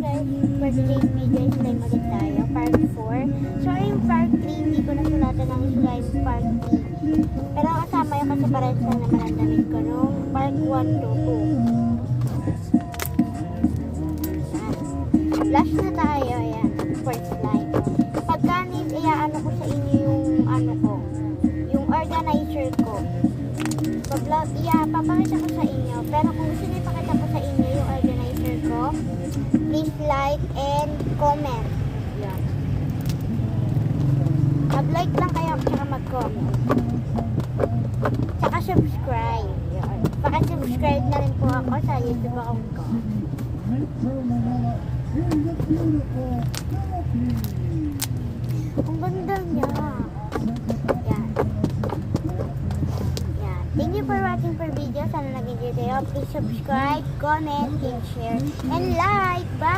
guys, for today's video, slime ulit tayo, part 4. So, yung part 3, hindi ko nasulatan ng slime part 3. Pero kasama yung kasi parehas lang naman ang damit ko nung part 1 to 2. Flash na tayo, ayan, for slime. Pagka iaano ko sa inyo yung ano ko, yung organizer ko. Papakita ko sa inyo. Pero kung gusto nyo ipakita ko sa inyo yung organizer ko, please like and comment. Yan. Mag-like lang kayo at mag-comment. Tsaka subscribe. Yan. Paka-subscribe na rin po ako sa YouTube account ko. Ang ganda niya. Yan. Thank you for watching for video. Sana nag-enjoy kayo. Please subscribe, comment, and share, and like. Bye!